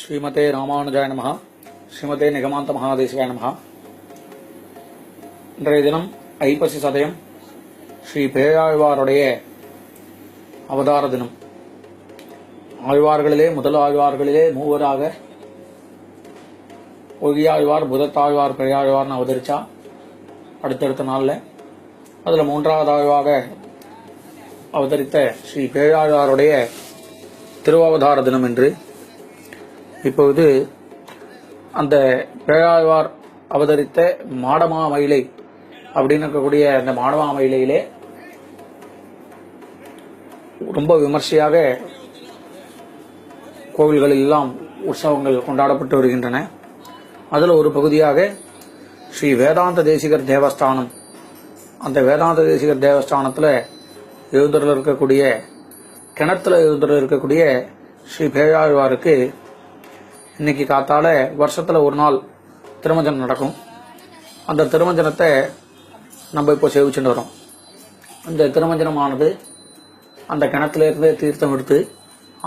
ஸ்ரீமதே ராமானுஜாய நமஹ. ஸ்ரீமதே நிகமாந்த மகாதேசிகாய நமஹ. இன்றைய தினம் ஐப்பசி சதயம் ஸ்ரீ பேயாழ்வாருடைய அவதார தினம். ஆழ்வார்களிலே முதல் ஆழ்வார்களிலே மூவராக ஒழியாழ்வார், புதத்தாழ்வார், பேயாழ்வார்னு அவதரிச்சா. அடுத்தடுத்த நாளில் அதில் மூன்றாவது ஆழ்வாக அவதரித்த ஸ்ரீ பேயாழ்வாருடைய திருவாவதார தினம் என்று. இப்பொழுது அந்த பேயாழ்வார் அவதரித்த மாடமாமயிலை அப்படின்னு இருக்கக்கூடிய அந்த மாடமாமயிலையிலே ரொம்ப விமர்சையாக கோவில்கள் எல்லாம் உற்சவங்கள் கொண்டாடப்பட்டு வருகின்றன. அதில் ஒரு பகுதியாக ஸ்ரீ வேதாந்த தேசிகர் தேவஸ்தானம், அந்த வேதாந்த தேசிகர் தேவஸ்தானத்தில் எழுந்தருள் இருக்கக்கூடிய கிணத்துல எழுந்தருள் இருக்கக்கூடிய ஸ்ரீ பேயாழ்வாருக்கு இன்னைக்கு காத்தால வருஷத்துல ஒரு நாள் திருமஞ்சனம் நடக்கும். அந்த திருமஞ்சனத்தை நம்ம இப்போ சேவிச்சுட்டு வரோம். இந்த திருமஞ்சனமானது அந்த கிணத்துல இருந்து தீர்த்தம் எடுத்து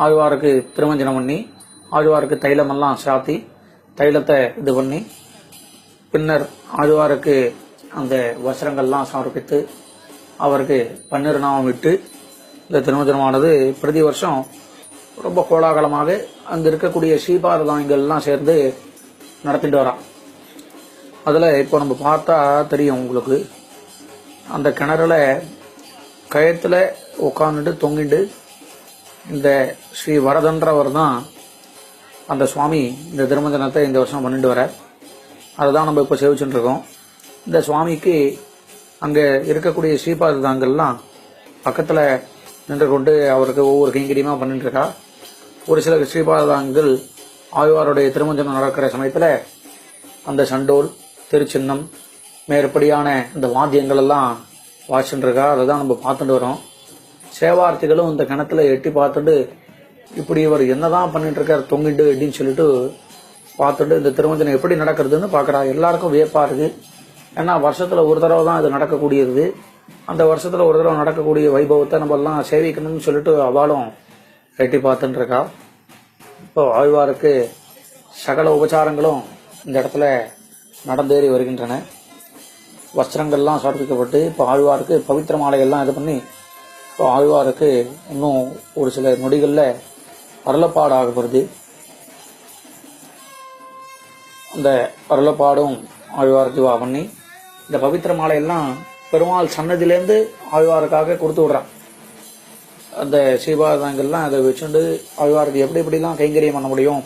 ஆழ்வாருக்கு திருமஞ்சனம் பண்ணி, ஆழ்வாருக்கு தைலமெல்லாம் சாத்தி தைலத்தை இது பண்ணி, பின்னர் ஆழ்வாருக்கு அந்த வஸ்திரங்கள்லாம் சமர்ப்பித்து அவருக்கு பன்னீர் நாமம் விட்டு இந்த திருமஞ்சனமானது பிரதி வருஷம் ரொம்ப கோலாகலமாக அங்கே இருக்கக்கூடிய ஸ்ரீபாரதாங்கள்லாம் சேர்ந்து நடத்திட்டு வரான். அதில் இப்போ நம்ம பார்த்தா தெரியும் உங்களுக்கு, அந்த கிணறுல கயத்தில் உட்காந்துட்டு தொங்கிட்டு இந்த ஸ்ரீ வரதன்றவர் தான் அந்த சுவாமி இந்த திருமஞ்சனத்தை இந்த வருஷம் பண்ணிட்டு வர. அதை தான் நம்ம இப்போ சேவிச்சுட்டு இருக்கோம். இந்த சுவாமிக்கு அங்கே இருக்கக்கூடிய ஸ்ரீபாரதாங்கள்லாம் பக்கத்தில் நின்று கொண்டு அவருக்கு ஒவ்வொரு கைங்கரியமாக பண்ணிட்டு இருக்கா. ஒரு சில ஸ்ரீபாரதாங்கள் ஆழ்வாருடைய திருமஞ்சனம் நடக்கிற சமயத்தில் அந்த சண்டோல், திருச்சின்னம், மேற்படியான இந்த வாத்தியங்கள் எல்லாம் வாசிச்சுட்டு இருக்கா. அதை தான் நம்ம பார்த்துட்டு வரோம். சேவார்த்திகளும் இந்த கிணத்துல எட்டி பார்த்துட்டு இப்படி இவர் என்னதான் பண்ணிட்டு இருக்கார் தொங்கிட்டு அப்படின்னு சொல்லிட்டு பார்த்துட்டு இந்த திருமஞ்சனம் எப்படி நடக்கிறதுன்னு பார்க்குறா. எல்லாருக்கும் வியப்பா இருக்கு. ஏன்னா வருஷத்துல ஒரு தடவை தான் இது நடக்கக்கூடியது. அந்த வருஷத்துல ஒரு தடவை நடக்கக்கூடிய வைபவத்தை நம்ம எல்லாம் சேவிக்கணும்னு சொல்லிட்டு அவளும் எட்டி பார்த்துட்டு இருக்கா. இப்போ ஆழ்வாருக்கு சகல உபச்சாரங்களும் இந்த இடத்துல நடந்தேறி வருகின்றன. வஸ்திரங்கள்லாம் சமர்ப்பிக்கப்பட்டு இப்போ ஆழ்வாருக்கு பவித்திர மாலைகள்லாம் இது பண்ணி இப்போ ஆழ்வாருக்கு இன்னும் ஒரு சில நொடிகளில் அருளப்பாடு ஆகப்படுது. அந்த அருளப்பாடும் ஆழ்வாருக்கு வா பண்ணி இந்த பவித்திர மாலையெல்லாம் பெருமாள் சன்னதியிலேருந்து ஆழ்வாருக்காக கொடுத்து விடுறான். அந்த ஸ்ரீபாரதாங்கள்லாம் அதை வச்சுட்டு ஆழ்வாருக்கு எப்படி எப்படிலாம் கைங்கரியம் பண்ண முடியும்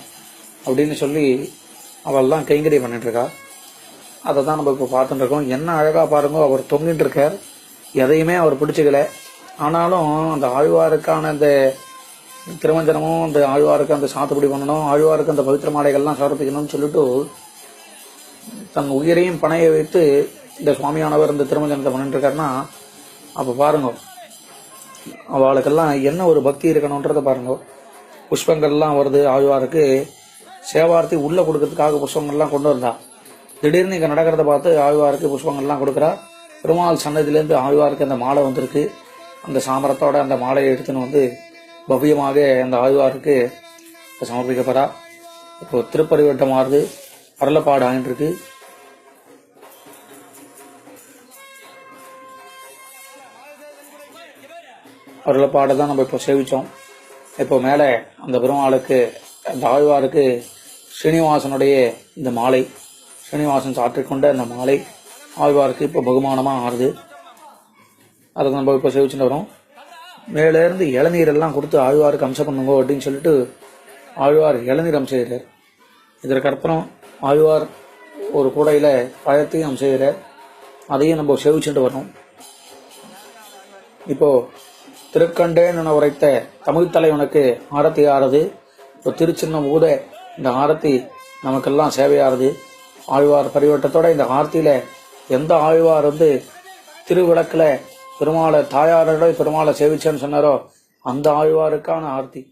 அப்படின்னு சொல்லி அவள்லாம் கைங்கரியம் பண்ணிட்டு இருக்கா. அதை தான் நம்ம இப்போ பார்த்துட்டு இருக்கோம். என்ன அழகா பாருங்க, அவர் தொங்கிட்டு இருக்கார், எதையுமே அவர் பிடிச்சிக்கல. ஆனாலும் அந்த ஆழ்வாருக்கான அந்த திருமஞ்சனமும் அந்த ஆழ்வாருக்கு அந்த சாத்துப்படி பண்ணணும், ஆழ்வாருக்கு அந்த பவித்திர மாலைகள்லாம் சமர்ப்பிக்கணும்னு சொல்லிட்டு தன் உயிரையும் பணைய வைத்து இந்த சுவாமியானவர் இந்த திருமஞ்சனத்தை பண்ணிட்டு இருக்காருன்னா அப்போ பாருங்க அவளுக்கெல்லாம் என்ன ஒரு பக்தி இருக்கணும்ன்றத பாருங்க. புஷ்பங்கள்லாம் வருது ஆழ்வாருக்கு. சேவார்த்தி உள்ள கொடுக்கறதுக்காக புஷ்பங்கள்லாம் கொண்டு வந்தா. திடீர்னு இங்கே நடக்கிறத பார்த்து ஆழ்வாருக்கு புஷ்பங்கள்லாம் கொடுக்குறா. பெருமாள் சன்னதியிலேருந்து ஆழ்வாருக்கு அந்த மாலை வந்திருக்கு. அந்த சாமரத்தோட அந்த மாலையை எடுத்துன்னு வந்து பவ்யமாக அந்த ஆழ்வாருக்கு சமர்ப்பிக்கப்படா. இப்போ திருப்பரிவட்டம் மாறுது, அருளப்பாடு ஆகிட்டு இருக்கு. அருளப்பாடை தான் நம்ம இப்போ சேவிச்சோம். இப்போ மேலே அந்த பெருமாளுக்கு அந்த ஆழ்வாருக்கு ஸ்ரீனிவாசனுடைய இந்த மாலை, ஸ்ரீனிவாசன் சாற்றிக்கொண்ட அந்த மாலை ஆழ்வாருக்கு இப்போ பகுமானமாக ஆறுது. அதை நம்ம இப்போ சேவிச்சுட்டு வரோம். மேலேருந்து இளநீரெல்லாம் கொடுத்து ஆழ்வாருக்கு அம்சம் பண்ணுங்க அப்படின்னு சொல்லிட்டு ஆழ்வார் இளநீர் அம்சம். இதற்கப்புறம் ஆழ்வார் ஒரு கூடையில் பழத்தையும் அம்சம், அதையும் நம்ம சேவிச்சுட்டு வரோம். இப்போ திருக்கண்டேன் என உரைத்த தமிழ் தலைவனுக்கு ஆரத்தி ஆறுது. இப்போ திருச்சின்னம் ஊத இந்த ஆரத்தி நமக்கெல்லாம் சேவையாறுது. ஆழ்வார் பரிவட்டத்தோட இந்த ஆரத்தியில எந்த ஆழ்வார் வந்து திருவிளக்கில் பெருமாளை தாயாரோட பெருமாளை சேவிச்சேன்னு சொன்னாரோ அந்த ஆழ்வாருக்கான ஆர்த்தி.